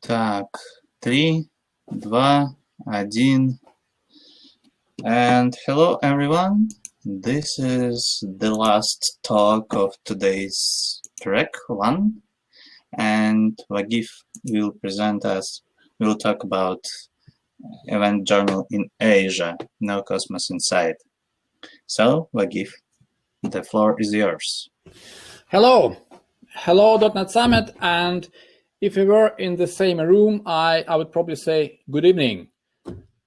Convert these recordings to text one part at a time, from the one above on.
Так, 3, 2, 1. And hello everyone. This is the last talk of today's track 1. And Vagif will will talk about event journal in Asia, no Cosmos inside. So, Vagif, the floor is yours. Hello, .NET Summit, and if we were in the same room, I would probably say good evening.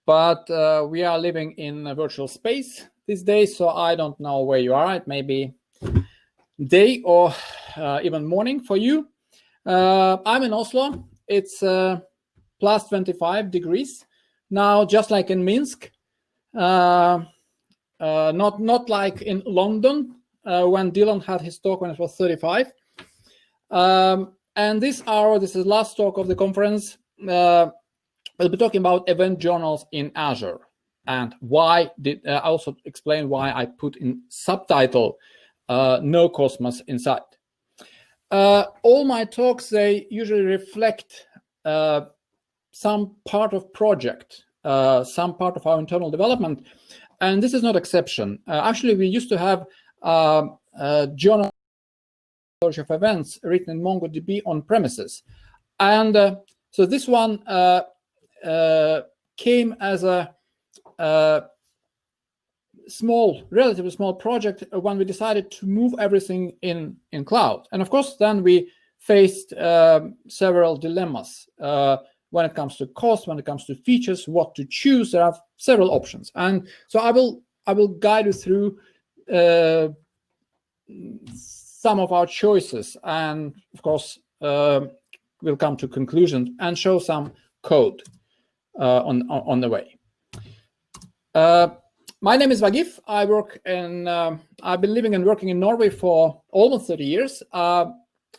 But we are living in a virtual space these days, so I don't know where you are. It may be day or even morning for you. I'm in Oslo. It's plus 25 degrees now, just like in Minsk. Not like in London when Dylan had his talk when it was 35. And this hour, this is the last talk of the conference. We'll be talking about event journals in Azure, and why did I also explain why I put in subtitle no Cosmos inside. All my talks, they usually reflect some part of project, some part of our internal development, and this is not exception. Actually, we used to have a journal of events written in MongoDB on premises, and so this one came as a relatively small project when we decided to move everything in cloud. And of course, then we faced several dilemmas when it comes to cost, when it comes to features, what to choose. There are several options, and so I will guide you through some of our choices, and of course we'll come to conclusions and show some code on the way. My name is Vagif. I work in. I've been living and working in Norway for almost 30 years.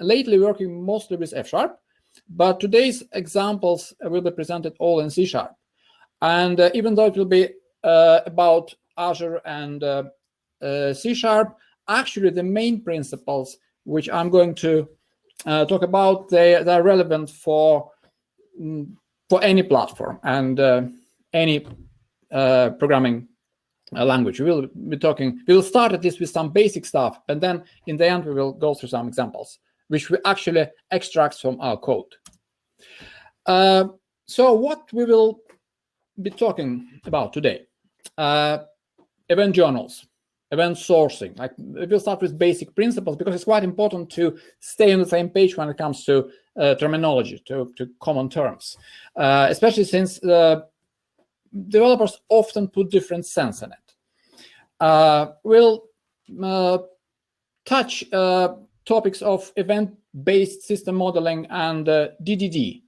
Lately, working mostly with F#, but today's examples will be presented all in C#. And even though it will be about Azure and C#, actually the main principles which I'm going to talk about, they're relevant for any platform and any programming language. We will start at this with some basic stuff, and then in the end we will go through some examples which we actually extract from our code. So what we will be talking about today: event journals, event sourcing. Like, we'll start with basic principles because it's quite important to stay on the same page when it comes to terminology, to common terms, especially since developers often put different sense in it. We'll touch topics of event-based system modeling and DDD,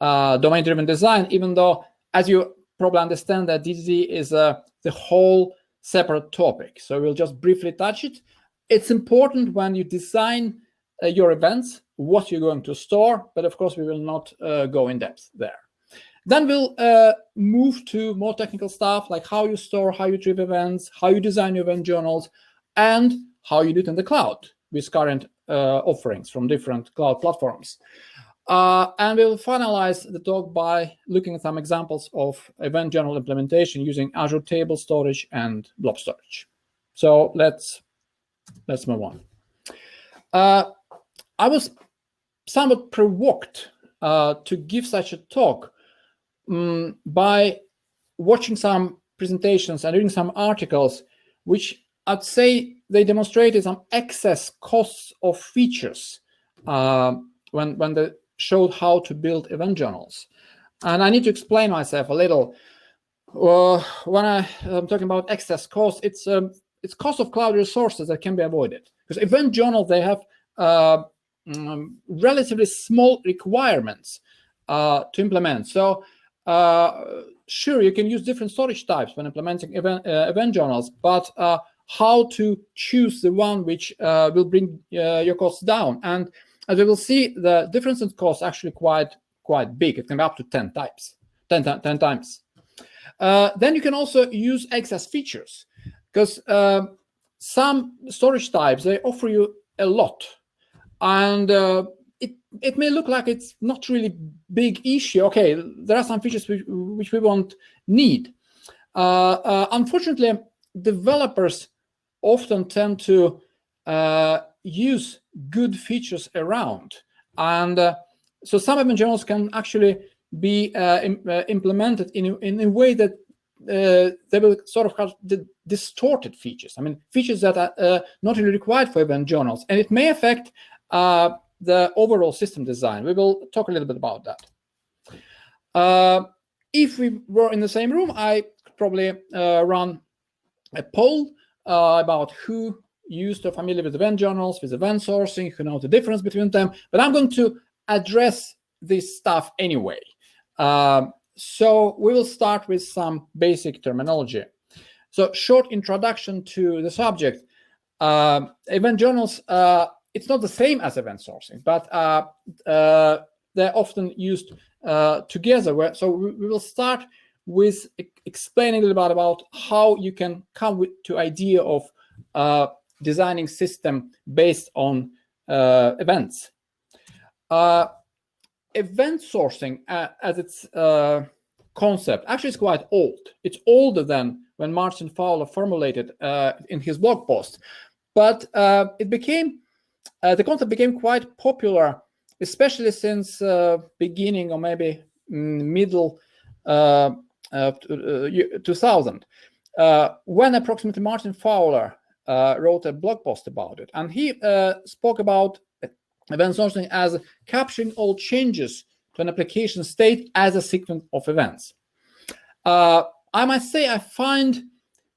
domain-driven design, even though, as you probably understand, that DDD is the whole separate topic. So we'll just briefly touch it. It's important when you design your events, what you're going to store, but of course we will not go in depth there. Then we'll move to more technical stuff, like how you store, how you retrieve events, how you design your event journals, and how you do it in the cloud with current offerings from different cloud platforms. And we'll finalize the talk by looking at some examples of event journal implementation using Azure Table Storage and Blob Storage. So let's move on. I was somewhat provoked to give such a talk by watching some presentations and reading some articles, which I'd say they demonstrated some excess costs of features when they showed how to build event journals. And I need to explain myself a little. When I'm talking about excess cost, it's cost of cloud resources that can be avoided, because event journals, they have relatively small requirements to implement. So sure, you can use different storage types when implementing event journals, but how to choose the one which will bring your costs down? And as we will see, the difference in cost actually quite big. It can be up to 10 times. Then you can also use excess features, because some storage types, they offer you a lot, and it may look like it's not really big issue. Okay, there are some features which we won't need. Unfortunately, developers often tend to use good features around, and so some event journals can actually be implemented in a way that they will sort of have the distorted features. I mean, features that are not really required for event journals, and it may affect the overall system design. We will talk a little bit about that. If we were in the same room, I could probably run a poll about who used or familiar with event journals, with event sourcing, who know the difference between them. But I'm going to address this stuff anyway. So we will start with some basic terminology. So short introduction to the subject. Event journals, it's not the same as event sourcing, but they're often used together. So we will start with explaining a little bit about how you can come to idea of designing system based on events. Event sourcing as its concept actually is quite old. It's older than when Martin Fowler formulated in his blog post, but the concept became quite popular, especially since beginning or maybe middle 2000, when approximately Martin Fowler wrote a blog post about it, and he spoke about event sourcing as capturing all changes to an application state as a sequence of events. I must say I find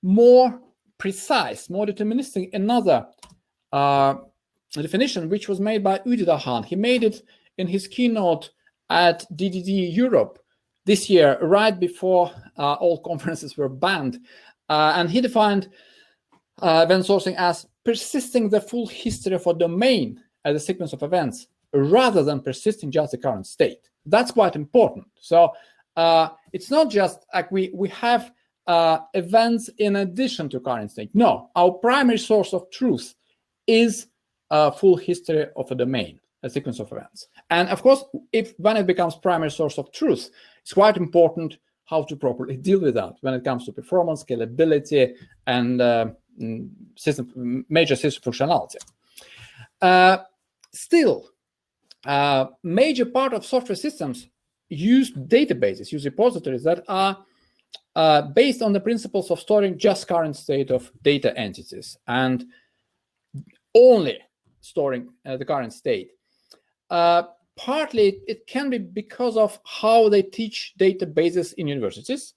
more precise, more deterministic another definition, which was made by Udi Dahan. He made it in his keynote at DDD Europe this year, right before all conferences were banned. And he defined event sourcing as persisting the full history of a domain as a sequence of events, rather than persisting just the current state. That's quite important. So it's not just like we have events in addition to current state. No, our primary source of truth is a full history of a domain, a sequence of events. And of course, when it becomes primary source of truth, it's quite important how to properly deal with that when it comes to performance, scalability, and major system functionality. Still, major part of software systems use databases, use repositories that are based on the principles of storing just current state of data entities and only storing the current state. Partly, it can be because of how they teach databases in universities.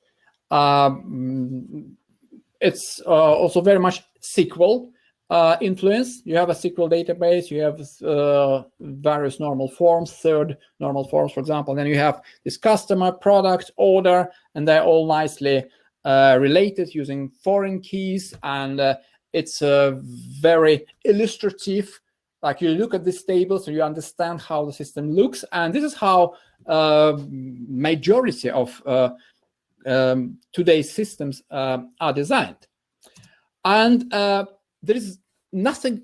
It's also very much SQL influence. You have a SQL database, you have various normal forms, third normal forms, for example. And then you have this customer, product, order, and they're all nicely related using foreign keys. And it's very illustrative. Like you look at this table, so you understand how the system looks. And this is how majority of today's systems are designed. And there is nothing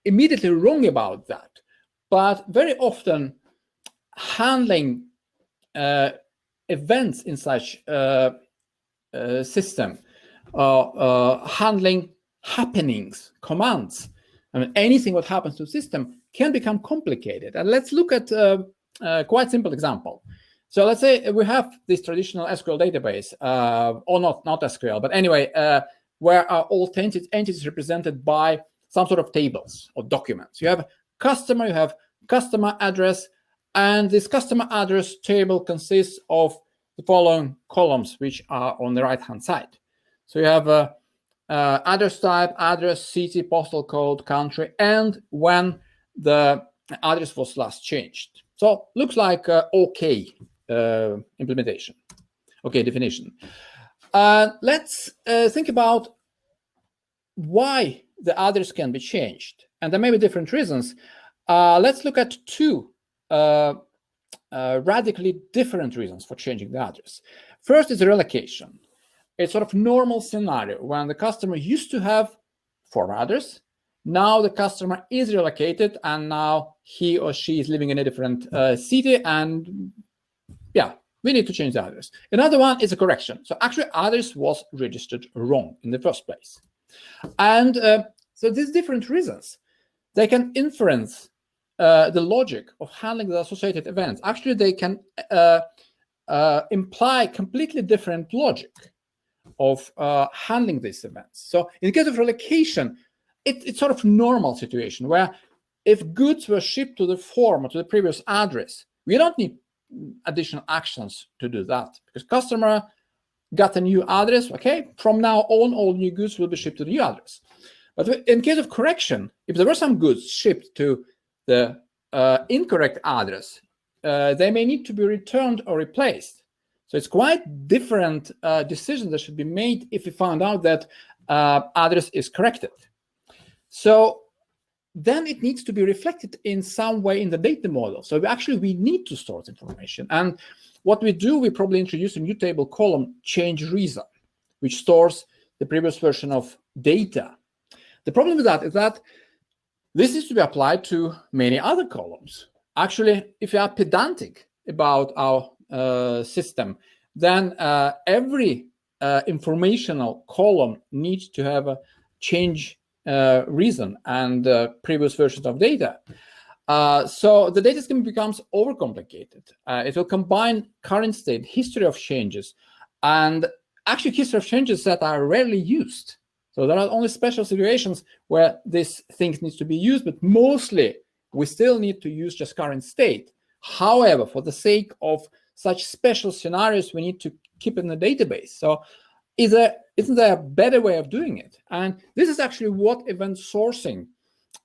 immediately wrong about that. But very often, handling events in such system, handling happenings, commands, I mean, anything what happens to the system can become complicated. And let's look at a quite simple example. So let's say we have this traditional SQL database, or not SQL, but anyway, where are all entities represented by some sort of tables or documents. You have customer, you have customer address, and this customer address table consists of the following columns, which are on the right-hand side. So you have address type, address, city, postal code, country, and when the address was last changed. So looks like OK implementation, OK definition. Let's think about why the address can be changed. And there may be different reasons. Let's look at two radically different reasons for changing the address. First is relocation. It's sort of normal scenario when the customer used to have former address. now the customer is relocated and now he or she is living in a different city, and yeah, we need to change the address. Another one is a correction. So actually address was registered wrong in the first place. And so these different reasons, they can influence the logic of handling the associated events. Actually, they can imply completely different logic of handling these events. So in the case of relocation, it's sort of normal situation where if goods were shipped to the former, to the previous address, we don't need additional actions to do that because customer got a new address. Okay, from now on, all new goods will be shipped to the new address. But in case of correction, if there were some goods shipped to the incorrect address, they may need to be returned or replaced. So it's quite different decisions that should be made if we found out that address is corrected. So then it needs to be reflected in some way in the data model. So we need to store information. And what we do, we probably introduce a new table column, change reason, which stores the previous version of data. The problem with that is that this is to be applied to many other columns. Actually, if you are pedantic about our system, then every informational column needs to have a change reason and previous versions of data. So the data scheme becomes overcomplicated. It will combine current state, history of changes, and actually history of changes that are rarely used. So there are only special situations where this thing needs to be used, but mostly we still need to use just current state. However, for the sake of such special scenarios, we need to keep it in the database. So isn't there a better way of doing it? And this is actually what event sourcing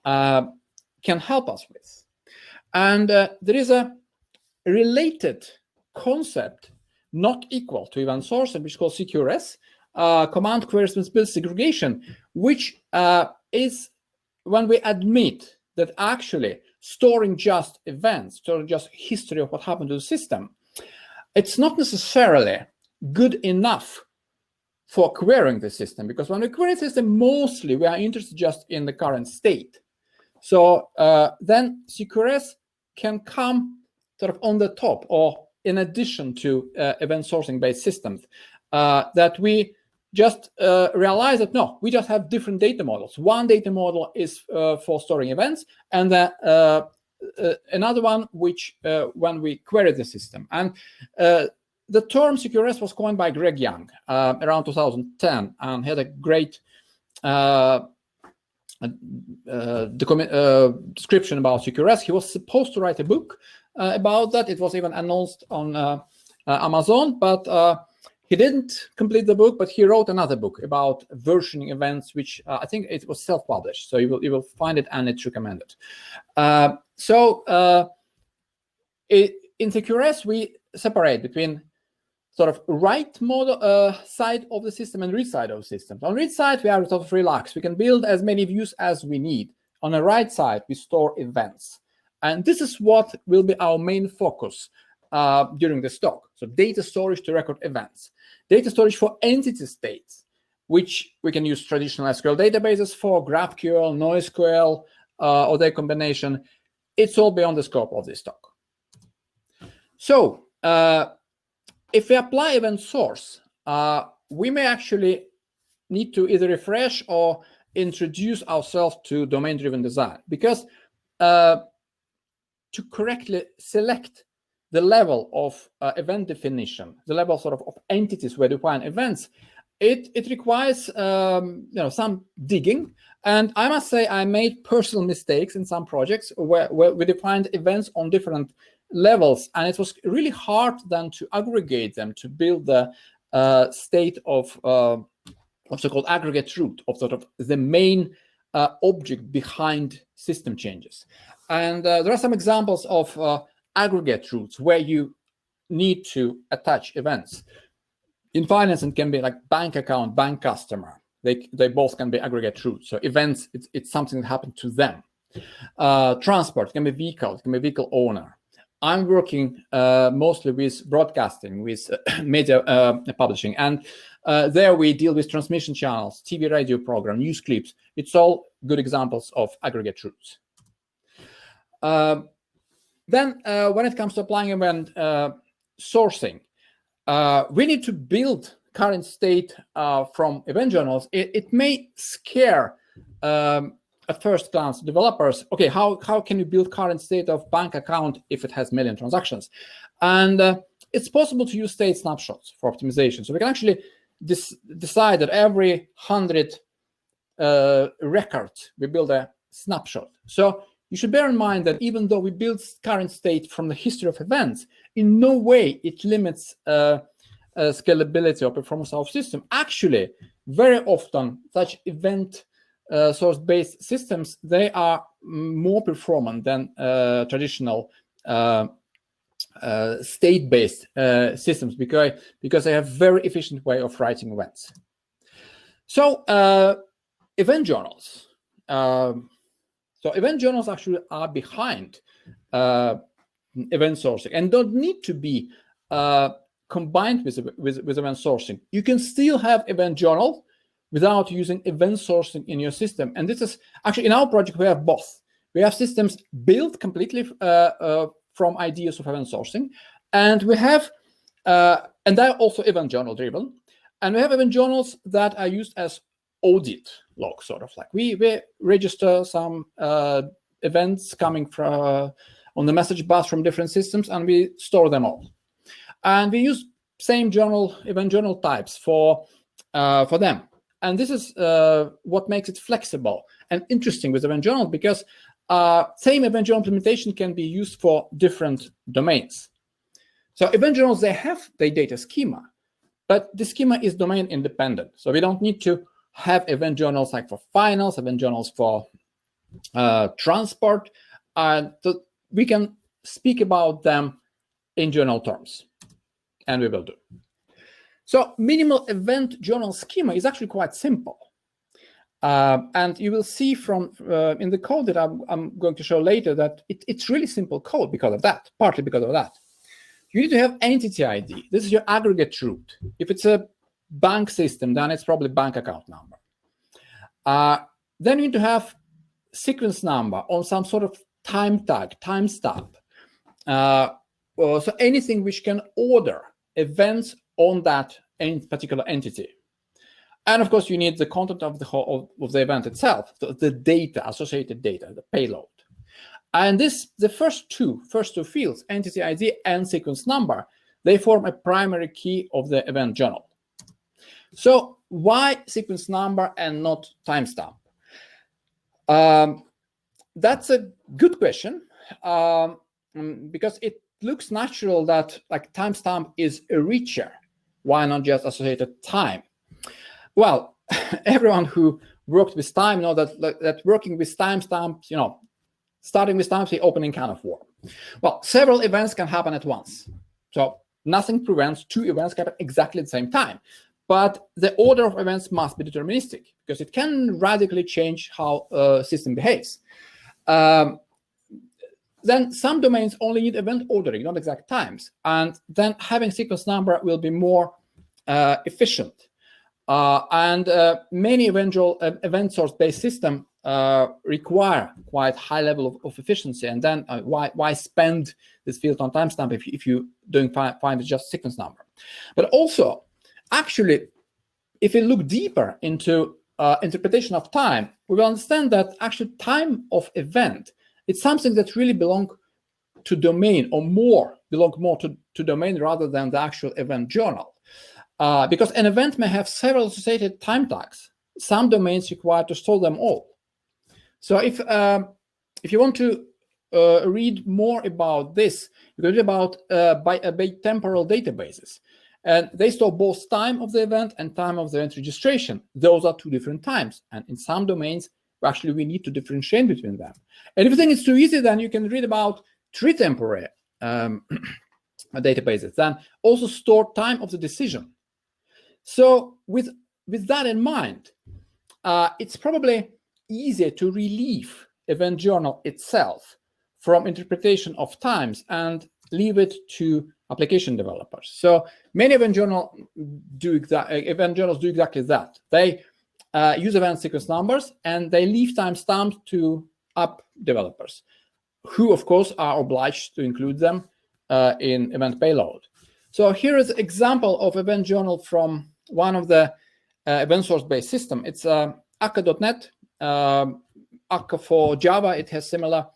can help us with. And there is a related concept not equal to event sourcing, which is called CQRS, command query responsibility segregation, which is when we admit that actually storing just events, storing just history of what happened to the system, it's not necessarily good enough for querying the system, because when we query the system, mostly we are interested just in the current state. So then CQRS can come sort of on the top or in addition to event sourcing based systems, that we just realize that no, we just have different data models. One data model is for storing events, and another one which when we query the system. And the term CQRS was coined by Greg Young around 2010, and had a great description about CQRS. He was supposed to write a book about that. It was even announced on Amazon, but he didn't complete the book, but he wrote another book about versioning events, which I think it was self-published. So you will find it, and it's recommended. In CQRS, we separate between sort of write model side of the system and read side of the system. On read side, we are sort of relaxed. We can build as many views as we need. On the write side, we store events. And this is what will be our main focus during this talk. So data storage to record events. Data storage for entity states, which we can use traditional SQL databases for, GraphQL, NoSQL, or their combination. It's all beyond the scope of this talk. So if we apply event source, we may actually need to either refresh or introduce ourselves to domain-driven design, because to correctly select the level of event definition, the level sort of entities where we define events, it requires some digging. And I must say I made personal mistakes in some projects where we defined events on different levels, and it was really hard then to aggregate them to build the state of so-called aggregate root of sort of the main object behind system changes. And there are some examples of aggregate roots where you need to attach events. In finance, it can be like bank account, bank customer. They both can be aggregate roots. So events, it's something that happened to them. Transport, it can be vehicle, it can be vehicle owner. I'm working mostly with broadcasting, with media publishing, and There we deal with transmission channels, TV radio program, news clips. It's all good examples of aggregate routes. Then when it comes to applying event sourcing, we need to build current state from event journals. It may scare at first glance developers. Okay, how can you build current state of bank account if it has million transactions? And it's possible to use state snapshots for optimization. So we can actually decide that every 100 records we build a snapshot. So you should bear in mind that even though we build current state from the history of events, in no way it limits scalability or performance of system. Actually, very often such event source-based systems, they are more performant than traditional state-based systems because they have very efficient way of writing events. So event journals. So event journals actually are behind event sourcing and don't need to be combined with event sourcing. You can still have event journal without using event sourcing in your system. And this is actually in our project, we have both. We have systems built completely from ideas of event sourcing. And we have, and they're also event journal driven. And we have event journals that are used as audit log, sort of like we register some events coming from on the message bus from different systems, and we store them all. And we use same journal, event journal types for them. And this is what makes it flexible and interesting with event journal, because same event journal implementation can be used for different domains. So event journals, they have their data schema, but the schema is domain independent. So we don't need to have event journals like for finance, event journals for transport. So we can speak about them in journal terms, and we will do. So minimal event journal schema is actually quite simple. And you will see from in the code that I'm going to show later that it's really simple code because of that, partly because of that. You need to have entity ID. This is your aggregate root. If it's a bank system, then it's probably bank account number. Then you need to have sequence number on some sort of time tag, timestamp. So anything which can order events on that particular entity. And of course, you need the content of the whole of the event itself, the data, associated data, the payload. And the first two fields, entity ID and sequence number, they form a primary key of the event journal. So why sequence number and not timestamp? That's a good question, because it looks natural that like timestamp is richer. Why not just associated time? Well, everyone who worked with time know that working with timestamps, starting with timestamp, the opening can of worms. Well, several events can happen at once. So nothing prevents two events happen exactly at the same time. But the order of events must be deterministic because it can radically change how a system behaves. Then some domains only need event ordering, not exact times. And then having sequence number will be more efficient. Many event source-based systems require quite high level of efficiency. And then why spend this field on timestamp if you don't find just sequence number? But also, actually, if we look deeper into interpretation of time, we will understand that actually time of event, it's something that really belongs to domain or belong more to domain rather than the actual event journal. Because an event may have several associated time tags. Some domains require to store them all. So if you want to read more about this, you can read about by temporal databases. And they store both time of the event and time of the event registration. Those are two different times. And in some domains, actually, we need to differentiate between them. And if you think it's too easy, then you can read about three temporary databases. Then also store time of the decision. So with that in mind, it's probably easier to relieve event journal itself from interpretation of times and leave it to application developers. So many event journals do exactly that. They use event sequence numbers and they leave timestamps to app developers, who of course are obliged to include them in event payload. So here is an example of event journal from one of the event source-based system. It's akka.net. Akka for Java, it has similar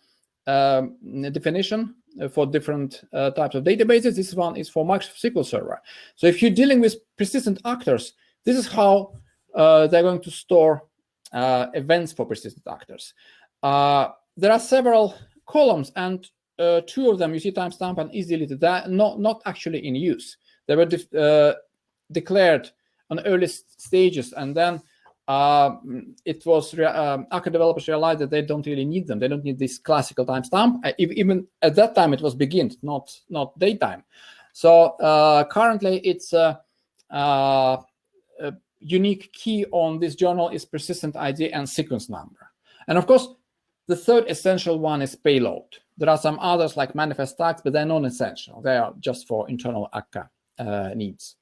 definition for different types of databases. This one is for Microsoft SQL Server. So if you're dealing with persistent actors, this is how they're going to store events for persistent actors. There are several columns, and two of them you see timestamp and is deleted. They're not actually in use. They were declared on early stages, and then it was Akka developers realized that they don't really need them. They don't need this classical timestamp. Even at that time, it was begin, not daytime. So currently, it's a unique key on this journal is persistent ID and sequence number. And of course, the third essential one is payload. There are some others like manifest tags, but they're non-essential. They are just for internal Akka needs.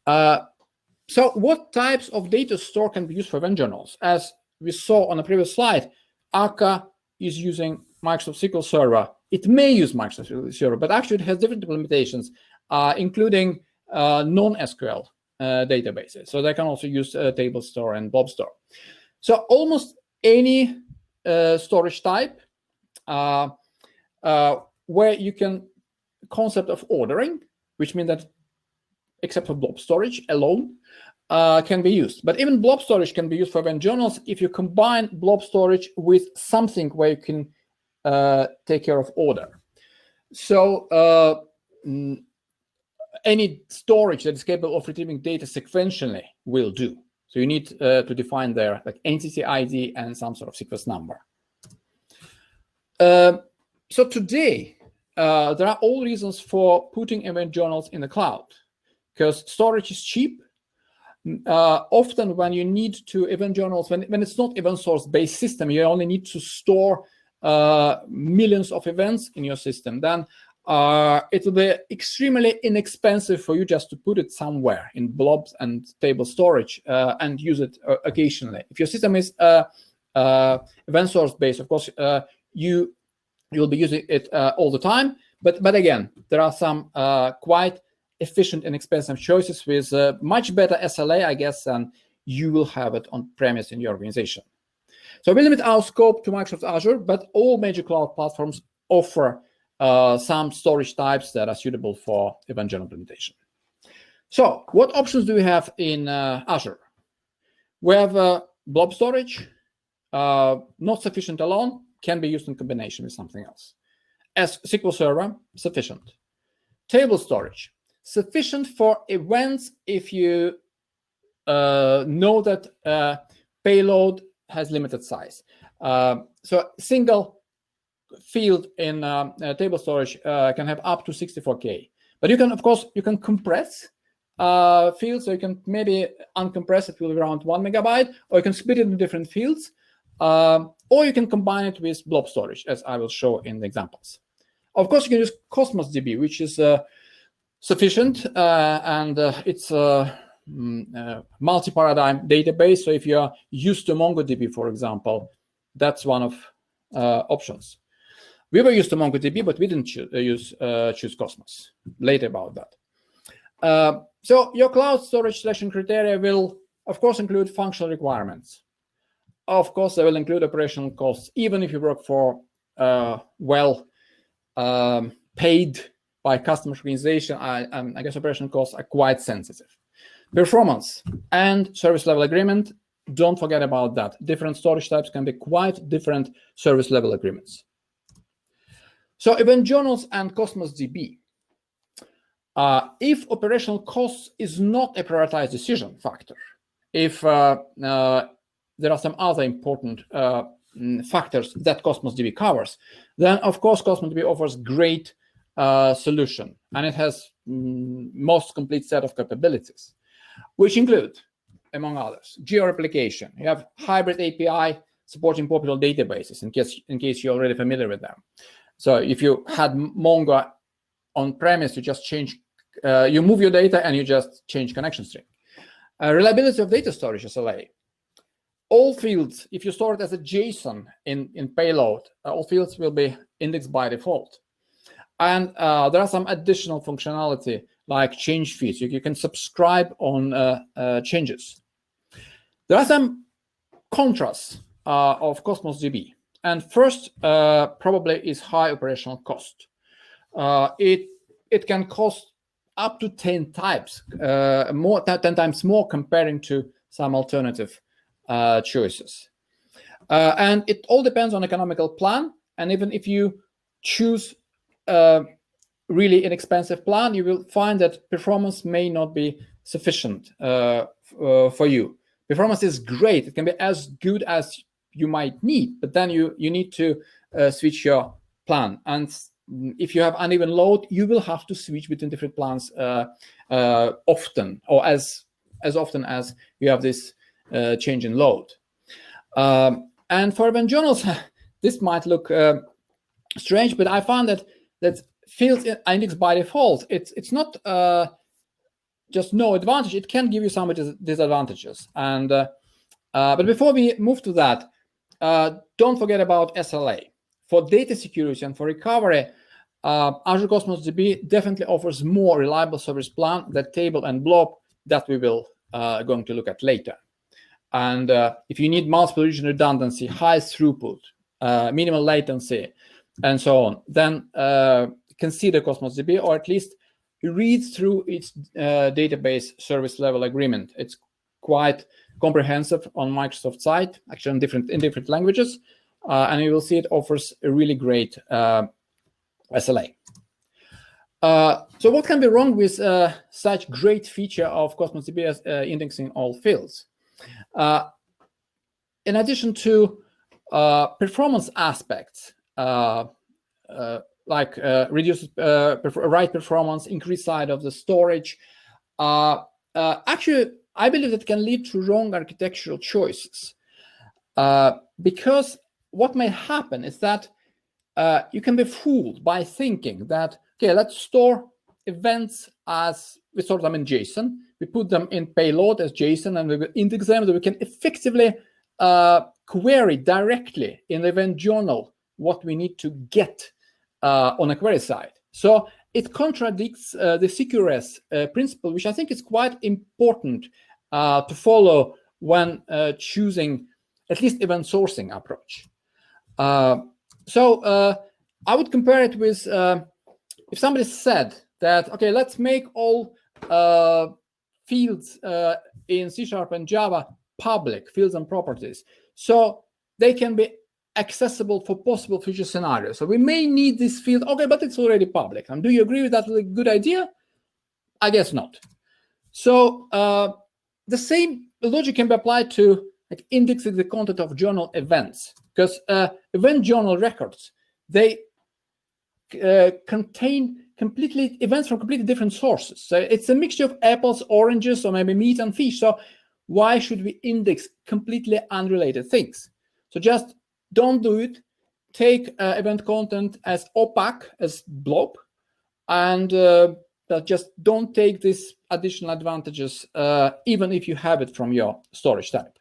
So what types of data store can be used for event journals? As we saw on the previous slide, Akka is using Microsoft SQL Server. It may use Microsoft SQL Server, but actually it has different implementations, including non-SQL databases. So they can also use table store and Blob store. So almost any storage type where you can concept of ordering, which means that except for blob storage alone, can be used. But even blob storage can be used for event journals if you combine blob storage with something where you can take care of order. So any storage that is capable of retrieving data sequentially will do. So you need to define there like entity ID and some sort of sequence number. So today, there are all reasons for putting event journals in the cloud, because storage is cheap. Often when you need to event journals, when it's not event source based system, you only need to store millions of events in your system, then it will be extremely inexpensive for you just to put it somewhere in blobs and table storage and use it occasionally. If your system is event source based, of course, you'll be using it all the time. But again, there are some quite efficient and expensive choices with much better SLA, I guess, than you will have it on premise in your organization. So we limit our scope to Microsoft Azure, but all major cloud platforms offer some storage types that are suitable for event journal implementation. So what options do we have in Azure? We have blob storage, not sufficient alone, can be used in combination with something else. As SQL Server, sufficient. Table storage, sufficient for events if you know that payload has limited size. So single field in table storage can have up to 64K. But you can, of course, you can compress fields, so you can maybe uncompress it with around 1 megabyte, or you can split it into different fields, or you can combine it with blob storage, as I will show in the examples. Of course, you can use CosmosDB, which is sufficient, and it's a multi-paradigm database. So if you're used to MongoDB, for example, that's one of options. We were used to MongoDB, but we didn't choose Cosmos. Later about that. So your cloud storage selection criteria will, of course, include functional requirements. Of course, they will include operational costs, even if you work for paid by customer organization. I guess operational costs are quite sensitive. Performance and service level agreement, don't forget about that. Different storage types can be quite different service level agreements. So event journals and CosmosDB. If operational costs is not a prioritized decision factor, if there are some other important factors that CosmosDB covers, then of course CosmosDB offers great solution, and it has most complete set of capabilities, which include, among others, geo-replication. You have hybrid API supporting popular databases, in case you're already familiar with them. So if you had Mongo on-premise, you just change, you move your data and you just change connection string. Reliability of data storage, SLA. All fields, if you store it as a JSON in payload, all fields will be indexed by default. And there are some additional functionality like change feeds. You can subscribe on changes. There are some contrasts of CosmosDB. And first, probably is high operational cost. It can cost up to 10 times more comparing to some alternative choices. And it all depends on economical plan. And even if you choose really inexpensive plan, you will find that performance may not be sufficient for you. Performance is great. It can be as good as you might need, but then you need to switch your plan. And if you have uneven load, you will have to switch between different plans often, or as often as you have this change in load. And for event journals, this might look strange, but I found that fields are indexed by default. It's not just no advantage. It can give you some disadvantages. And but before we move to that, don't forget about SLA. For data security and for recovery, Azure Cosmos DB definitely offers more reliable service plan than Table and Blob that we will going to look at later. And if you need multiple region redundancy, high throughput, minimal latency, and so on, then consider Cosmos DB, or at least read through its database service level agreement. It's quite comprehensive on Microsoft site, actually in different languages, and you will see it offers a really great SLA. So what can be wrong with such great feature of Cosmos DB as indexing all fields? In addition to performance aspects, like reduce write performance, increase size of the storage, actually, I believe that can lead to wrong architectural choices. Because what may happen is that you can be fooled by thinking that, okay, let's store events as we store them in JSON. We put them in payload as JSON, and we will index them so we can effectively query directly in the event journal what we need to get on a query side. So it contradicts the CQRS principle, which I think is quite important to follow when choosing at least event sourcing approach. So I would compare it with if somebody said that, okay, let's make all fields in C# and Java public, fields and properties, so they can be accessible for possible future scenarios. So we may need this field, okay, but it's already public. And do you agree with that? A good idea? I guess not. So the same logic can be applied to like indexing the content of journal events, because event journal records, they contain completely events from completely different sources. So it's a mixture of apples, oranges, or maybe meat and fish. So why should we index completely unrelated things? So just don't do it. Take event content as opaque as Blob, and just don't take these additional advantages, even if you have it from your storage type.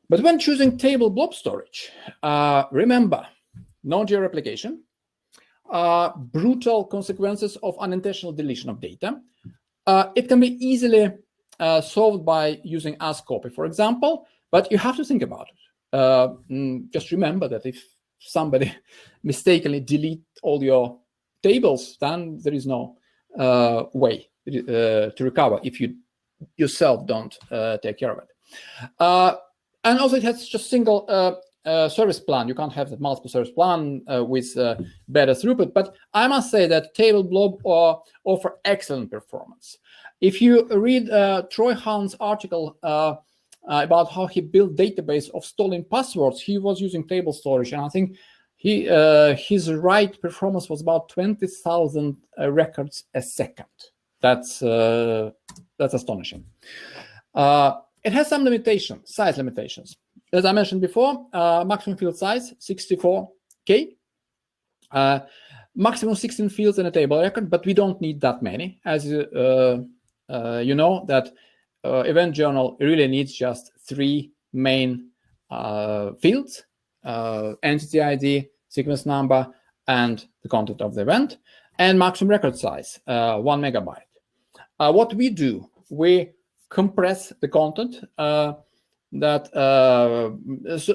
But when choosing table blob storage, remember, no geo-replication, brutal consequences of unintentional deletion of data. It can be easily solved by using ascopy, for example, but you have to think about it. Just remember that if somebody mistakenly delete all your tables, then there is no way to recover if you yourself don't take care of it. And also it has just single service plan. You can't have the multiple service plan with better throughput. But I must say that Table Blob offer excellent performance. If you read Troy Hunt's article about how he built database of stolen passwords, he was using table storage, and I think his write performance was about 20,000 records a second. That's astonishing. It has some limitations, size limitations. As I mentioned before, maximum field size 64K. maximum 16 fields in a table record, but we don't need that many. As you know, that event journal really needs just 3 main fields: entity ID, sequence number, and the content of the event, and maximum record size, 1 megabyte. What we do, we compress the content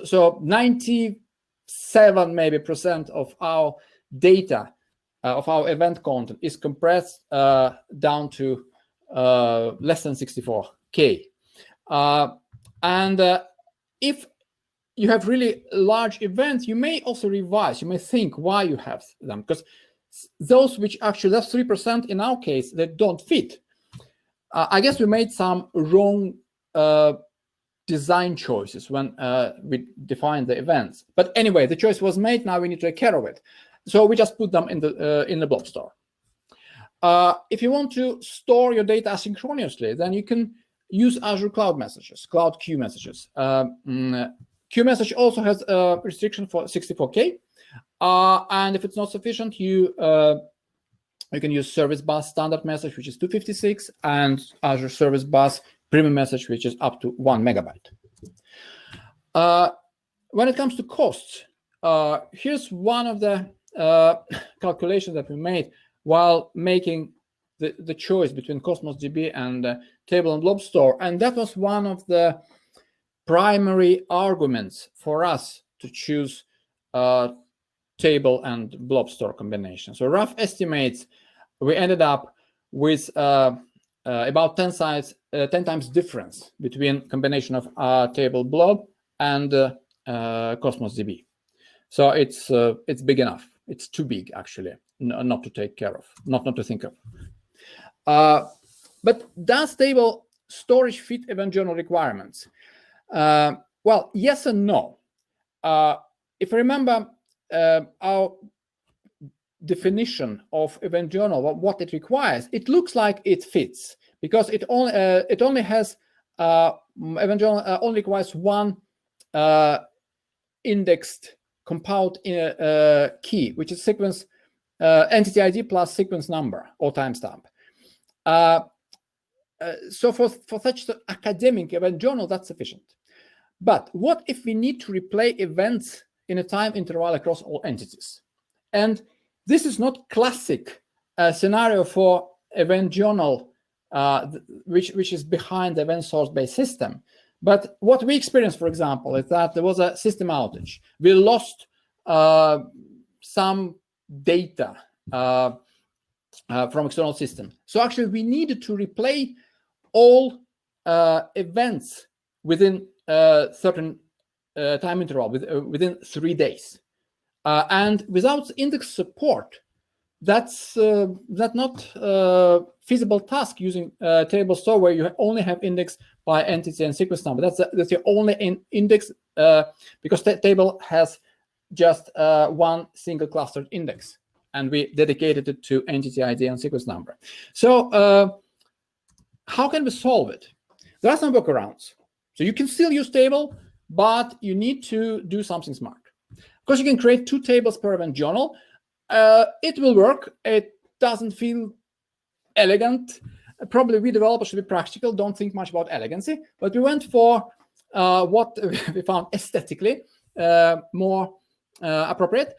so 97 maybe % of our data, of our event content is compressed down to less than 64K. If you have really large events, you may also revise, you may think why you have them, because those which actually, that's 3% in our case, that don't fit. I guess we made some wrong design choices when we defined the events. But anyway, the choice was made, now we need to take care of it. So we just put them in the Blob store. If you want to store your data asynchronously, then you can use Azure Cloud Messages, Cloud Queue Messages. Queue Message also has a restriction for 64K. And if it's not sufficient, you can use Service Bus Standard Message, which is 256, and Azure Service Bus Premium Message, which is up to 1 megabyte. When it comes to costs, here's one of the calculations that we made while making the choice between CosmosDB and Table and Blob Store. And that was one of the primary arguments for us to choose Table and Blob Store combination. So rough estimates, we ended up with about 10 times difference between combination of Table Blob and CosmosDB. So it's big enough. It's too big, actually, not to take care of, not to think of. But does table storage fit event journal requirements? Well, yes and no. If you remember our definition of event journal, what it requires, it looks like it fits, because it only has event journal only requires one indexed compiled key, which is sequence entity ID plus sequence number or timestamp. So for such an academic event journal, that's sufficient. But what if we need to replay events in a time interval across all entities? And this is not classic scenario for event journal, which is behind the event source-based system. But what we experienced, for example, is that there was a system outage. We lost some data from external system. So actually, we needed to replay all events within a certain time interval, within 3 days. And without index support, that's not a feasible task using table store, where you only have index by entity and sequence number. That's your only index, because the table has just one single clustered index, and we dedicated it to entity ID and sequence number. So how can we solve it? There are some workarounds. So you can still use table, but you need to do something smart. Of course, you can create 2 tables per event journal. It will work. It doesn't feel elegant. Probably we developers should be practical, don't think much about elegancy, but we went for what we found aesthetically more appropriate,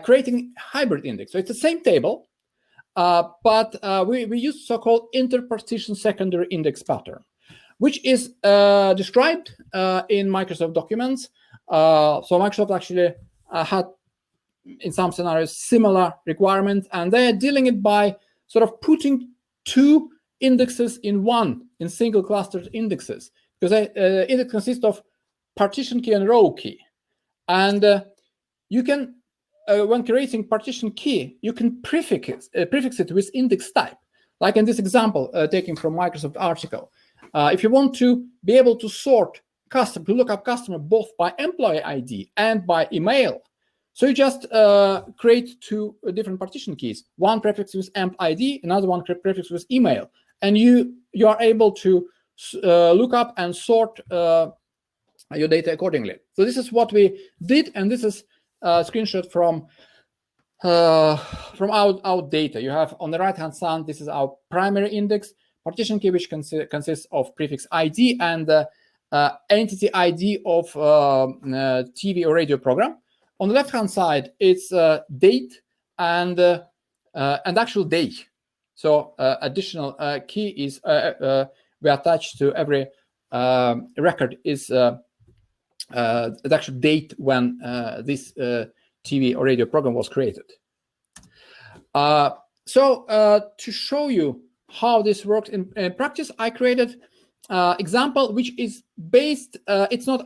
creating hybrid index. So it's the same table, but we use so-called interpartition secondary index pattern, which is described in Microsoft documents. So Microsoft actually had, in some scenarios, similar requirements, and they are dealing it by sort of putting 2 indexes in single clustered indexes, because it consists of partition key and row key. And you can, when creating partition key, you can prefix it with index type, like in this example taken from Microsoft article. If you want to be able to sort customer, to look up customer both by employee ID and by email, so you just create 2 different partition keys, one prefix with emp ID, another one prefix with email, and you are able to look up and sort your data accordingly. So this is what we did, and this is a screenshot from from our data. You have on the right-hand side, this is our primary index, partition key, which consists of prefix ID and entity ID of TV or radio program. On the left-hand side, it's date and actual day. So additional key is we attach to every record is the actual date when this TV or radio program was created. So to show you how this works in practice, I created example which is based. It's not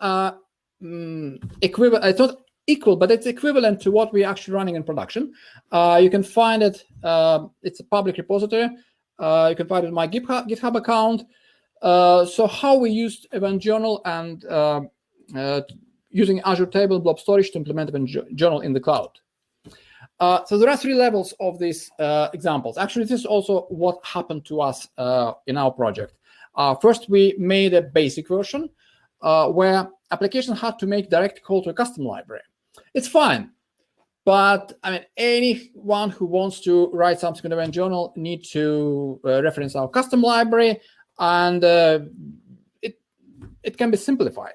equivalent. It's not equal, but it's equivalent to what we're actually running in production. You can find it. It's a public repository. You can find it in my GitHub account. So how we used Event Journal and using Azure Table Blob Storage to implement Event Journal in the cloud. So there are three levels of these examples. Actually, this is also what happened to us in our project. First, we made a basic version where application had to make direct call to a custom library. It's fine, but I mean, anyone who wants to write something in Event Journal need to reference our custom library, and it can be simplified.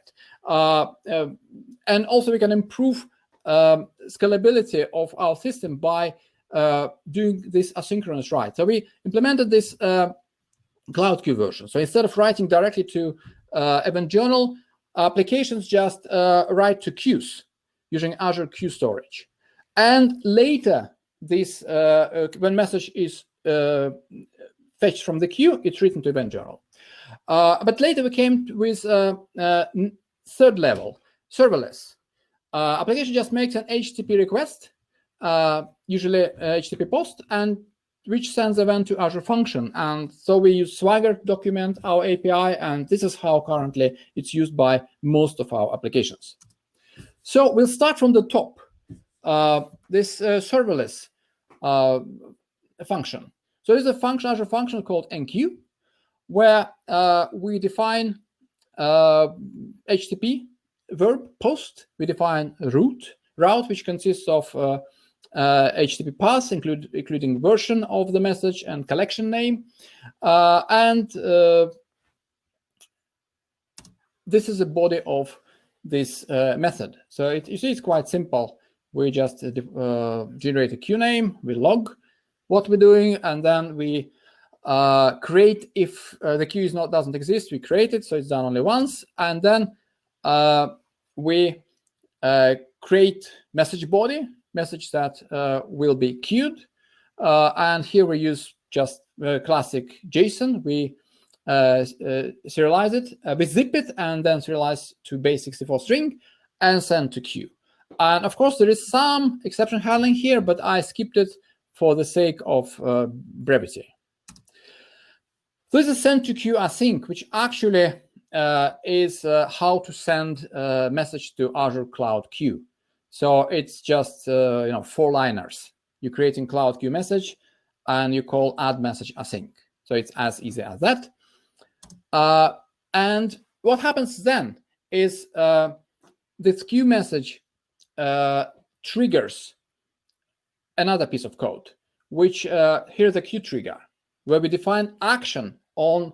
And also we can improve scalability of our system by doing this asynchronous write. So we implemented this cloud queue version. So instead of writing directly to Event Journal, applications just write to queues using Azure Queue Storage. And later, this when message is fetched from the queue, it's written to Event Journal. But later we came with third level, serverless. Application just makes an HTTP request, usually HTTP post, and which sends event to Azure function. And so we use Swagger to document our API, and this is how currently it's used by most of our applications. So we'll start from the top. This serverless function. So there's a function, Azure function called enqueue, where we define HTTP verb post. We define route, which consists of HTTP path, including version of the message and collection name. And this is the body of this method. So you see, it's quite simple. We just generate a queue name, we log what we're doing, and then we create, if the queue doesn't exist, we create it, so it's done only once, and then we create message body, message that will be queued, and here we use just classic JSON. We serialize it, we zip it, and then serialize to base64 string and send to queue. And of course, there is some exception handling here, but I skipped it for the sake of brevity. So this is send to queue async, which actually is how to send a message to Azure Cloud Queue. So it's just 4-liners. You're creating Cloud Queue message, and you call add message async. So it's as easy as that. And what happens then is this queue message triggers another piece of code, which here's a queue trigger, where we define action on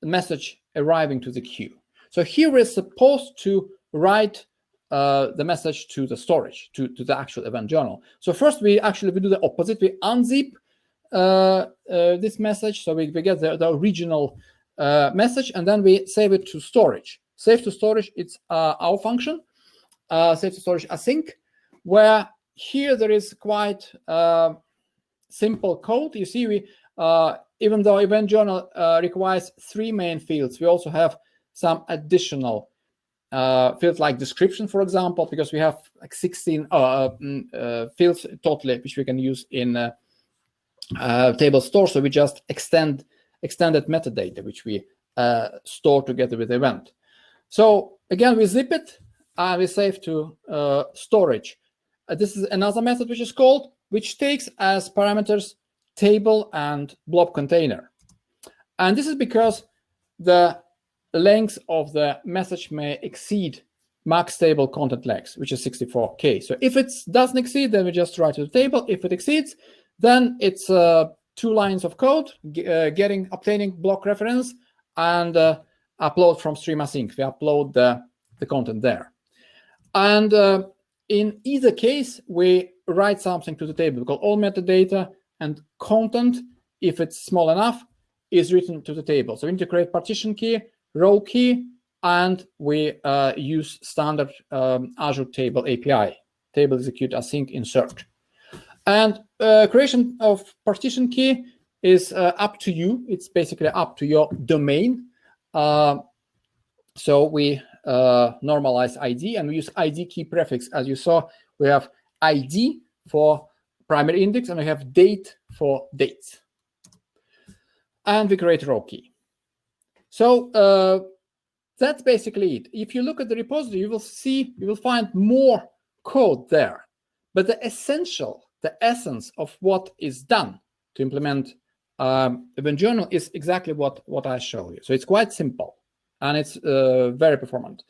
the message arriving to the queue. So here we're supposed to write the message to the storage, to the actual Event Journal. So first we do the opposite. We unzip this message, so we get the original message, and then we save it to storage. Save to storage, it's our function, save to storage async, where here there is quite simple code. You see, we even though Event Journal requires 3 main fields, we also have some additional fields like description, for example, because we have like 16 fields totally, which we can use in table store. So we just extended metadata, which we store together with the event. So again, we zip it and we save to storage. This is another method which is called, which takes as parameters table and blob container. And this is because the length of the message may exceed max table content length, which is 64K. So if it doesn't exceed, then we just write to the table. If it exceeds, then it's 2 lines of code, obtaining block reference, and upload from stream async. We upload the content there. And in either case, we write something to the table. We call all metadata, and content, if it's small enough, is written to the table. So we need to create partition key, row key, and we use standard Azure table API, table execute async insert. And creation of partition key is up to you. It's basically up to your domain. So we normalize ID, and we use ID key prefix. As you saw, we have ID for primary index, and we have date for dates. And we create row key. So that's basically it. If you look at the repository, you will find more code there. But the essence of what is done to implement Event Journal is exactly what I show you. So it's quite simple, and it's very performant.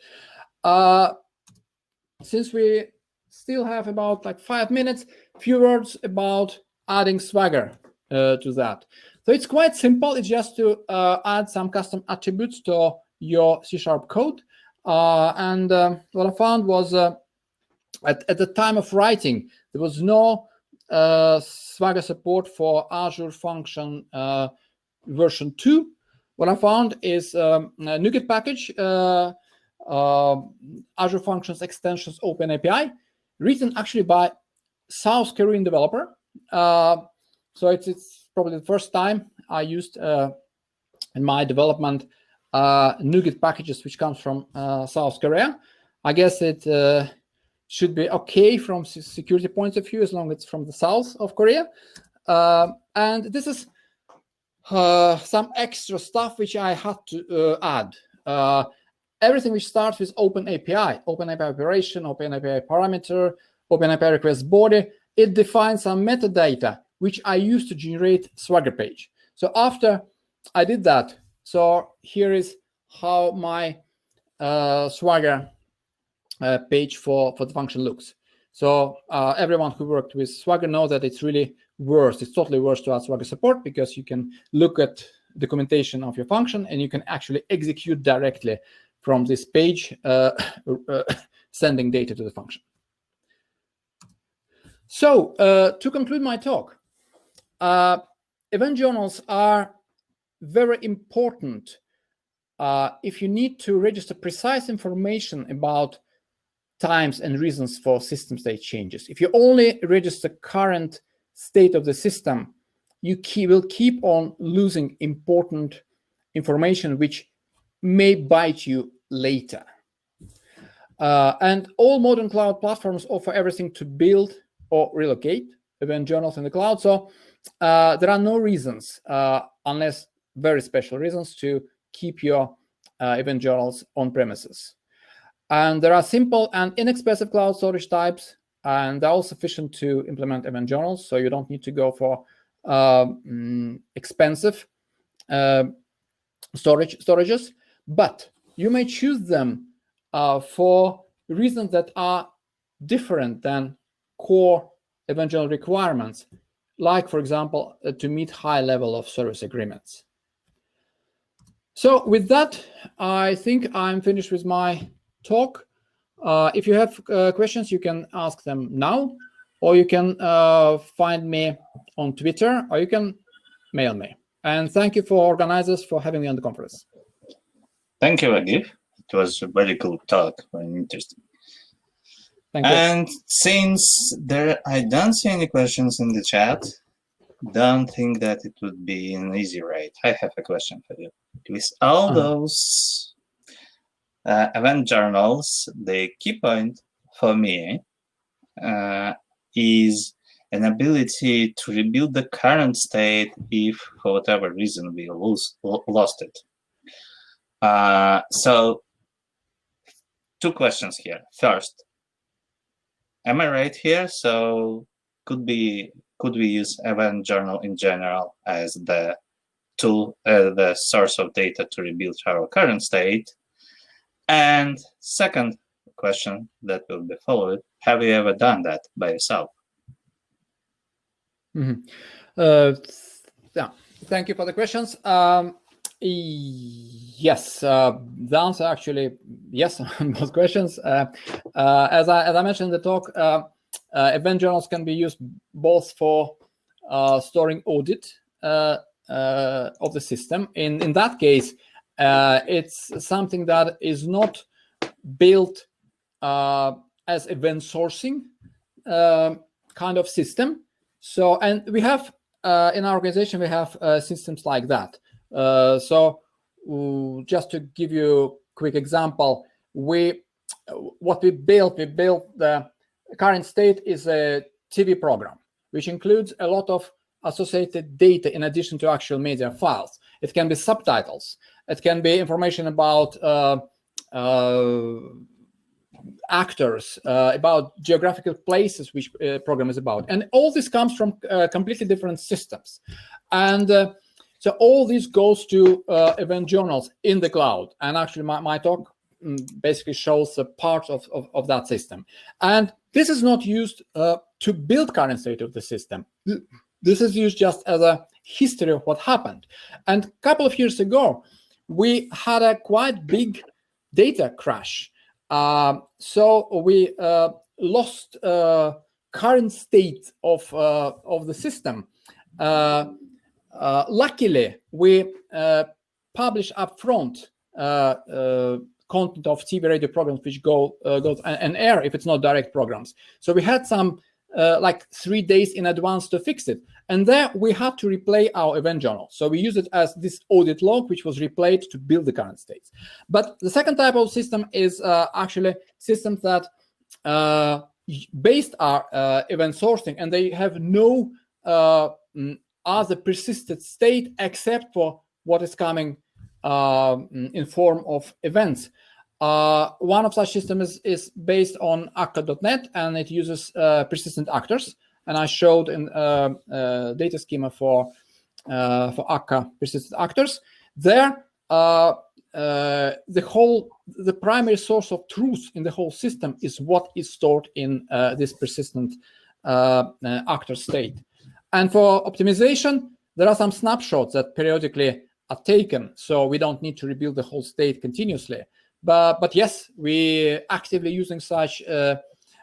Since we still have about like 5 minutes, few words about adding Swagger to that. So it's quite simple. It's just to add some custom attributes to your C# code. And what I found was at the time of writing, there was no Swagger support for Azure Function version 2. What I found is a NuGet package, Azure Functions Extensions Open API, written actually by South Korean developer. So it's probably the first time I used in my development NuGet packages which comes from South Korea. I guess it should be okay from security point of view as long as it's from the south of Korea. And this is some extra stuff which I had to add. Everything which starts with Open API operation, Open API parameter, Open API request body, it defines some metadata which I use to generate Swagger page. So after I did that, so here is how my Swagger page for the function looks. So everyone who worked with Swagger knows that it's really worth. It's totally worth to add Swagger support, because you can look at documentation of your function and you can actually execute directly from this page, sending data to the function. So to conclude my talk, event journals are very important if you need to register precise information about times and reasons for system state changes. If you only register current state of the system, you will keep on losing important information which may bite you later. And all modern cloud platforms offer everything to build or relocate event journals in the cloud. So there are no reasons, unless very special reasons, to keep your event journals on premises. And there are simple and inexpensive cloud storage types, and they're all sufficient to implement event journals. So you don't need to go for expensive storages, but you may choose them for reasons that are different than core event journal requirements, like, for example, to meet high level of service agreements. So with that, I think I'm finished with my talk. If you have questions, you can ask them now, or you can find me on Twitter, or you can mail me. And thank you for organizers for having me on the conference. Thank you, Vagif. It was a very cool talk, very interesting. Thank you. And since I don't see any questions in the chat, don't think that it would be an easy ride. I have a question for you. With all those event journals, the key point for me is an ability to rebuild the current state if, for whatever reason, we lost it. So, two questions here. First, am I right here? So, could we use event journal in general as the tool, the source of data to rebuild our current state? And second question that will be followed. Have you ever done that by yourself? Yeah, thank you for the questions. Yes, the answer actually yes on both questions. As I mentioned in the talk, event journals can be used both for storing audit of the system. In that case, it's something that is not built as event sourcing kind of system. So, and we have in our organization, we have systems like that. So just to give you a quick example, what we built the current state is a TV program, which includes a lot of associated data in addition to actual media files. It can be subtitles. It can be information about actors, about geographical places which program is about. And all this comes from completely different systems. And so all this goes to event journals in the cloud. And actually my talk basically shows a part of that system. And this is not used to build current state of the system. This is used just as a history of what happened. And a couple of years ago, we had a quite big data crash. So we lost current state of the system. Luckily, we publish upfront content of TV radio programs which goes and air if it's not direct programs. So we had some like 3 days in advance to fix it. And there we had to replay our event journal. So we use it as this audit log, which was replayed to build the current states. But the second type of system is actually systems that based are event sourcing, and they have no other persistent state except for what is coming in form of events. One of such systems is based on akka.net, and it uses persistent actors. And I showed in data schema for akka persistent actors. There, the primary source of truth in the whole system is what is stored in this persistent actor state. And for optimization, there are some snapshots that periodically are taken, so we don't need to rebuild the whole state continuously. But yes, we actively using such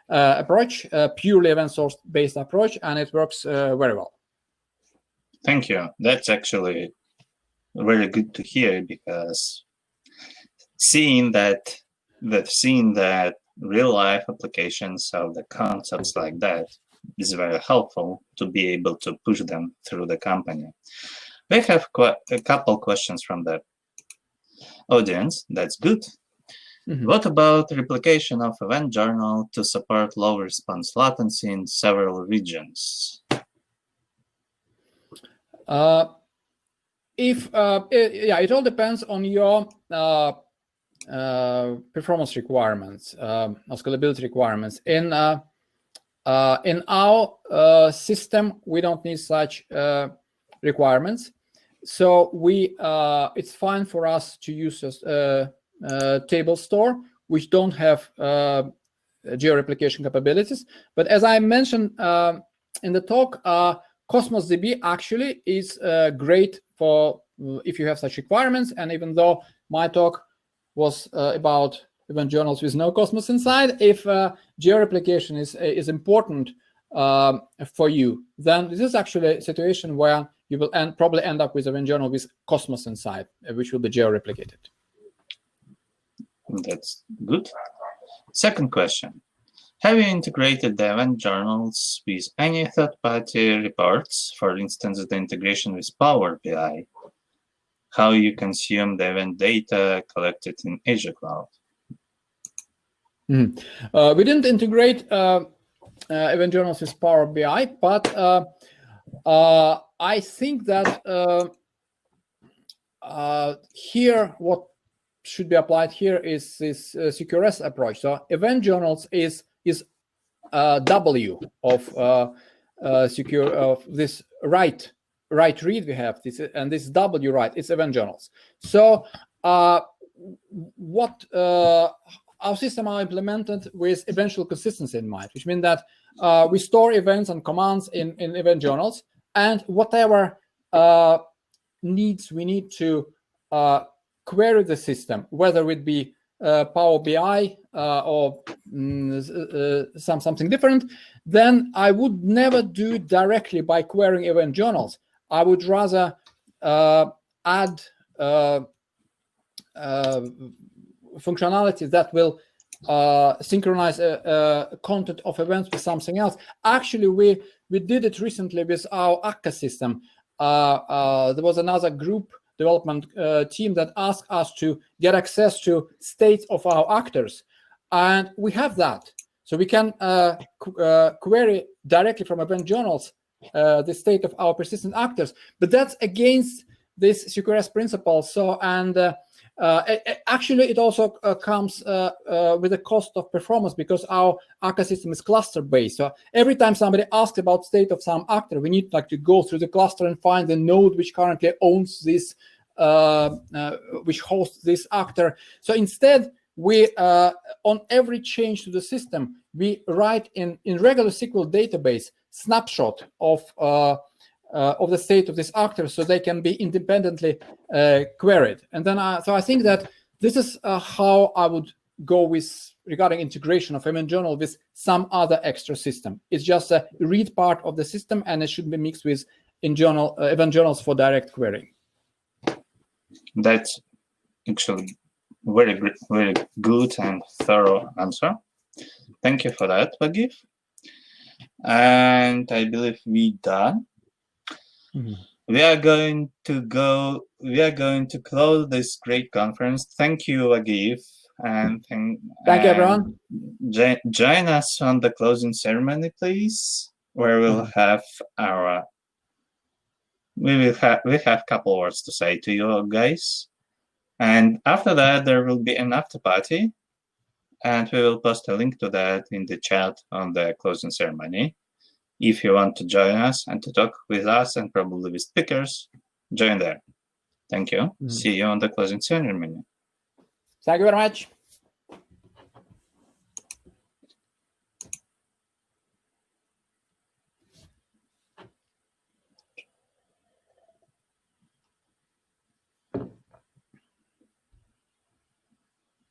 approach, purely event source based approach, and it works very well. Thank you. That's actually very good to hear, because seeing that real life applications of the concepts like that is very helpful to be able to push them through the company. We have a couple questions from the audience. That's good. Mm-hmm. What about replication of event journal to support low response latency in several regions? It all depends on your performance requirements, or scalability requirements. In our system, we don't need such requirements. So it's fine for us to use a table store which don't have geo-replication capabilities. But as I mentioned in the talk, CosmosDB actually is great for if you have such requirements. And even though my talk was about event journals with no Cosmos inside, if geo-replication is important for you, then this is actually a situation where you will probably end up with event journal with Cosmos inside, which will be geo-replicated. That's good. Second question. Have you integrated the event journals with any third-party reports, for instance, the integration with Power BI? How you consume the event data collected in Azure Cloud? We didn't integrate event journals with Power BI, but I think that here what should be applied here is this CQRS approach. So event journals is W of secure of this write read we have this, and this W write, it's event journals. So what our system are implemented with eventual consistency in mind, which means that we store events and commands in event journals, and whatever needs we need to query the system, whether it be Power BI or something different, then I would never do it directly by querying event journals. I would rather add functionalities that will synchronize content of events with something else. Actually, we did it recently with our akka system. There was another group development team that asked us to get access to states of our actors, and we have that. So we can query directly from event journals the state of our persistent actors, but that's against this CQRS principle. So, and actually it also comes with a cost of performance, because our akka system is cluster based. So every time somebody asks about state of some actor, we need to go through the cluster and find the node which currently owns this, which hosts this actor. So instead, we on every change to the system, we write in regular SQL database snapshot of the state of this actor, so they can be independently queried. And then, so I think that this is how I would go with regarding integration of event journal with some other extra system. It's just a read part of the system, and it should be mixed with event journals for direct querying. That's actually very good and thorough answer. Thank you for that, Vagif. And I believe we're done. We are going to close this great conference. Thank you, Vagif, and thank you, everyone. Join us on the closing ceremony, please, where we'll have our we have a couple words to say to you guys, and after that there will be an after party, and we will post a link to that in the chat on the closing ceremony. If you want to join us and to talk with us and probably with speakers, join there. Thank you. See you on the closing ceremony. Thank you very much.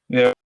We are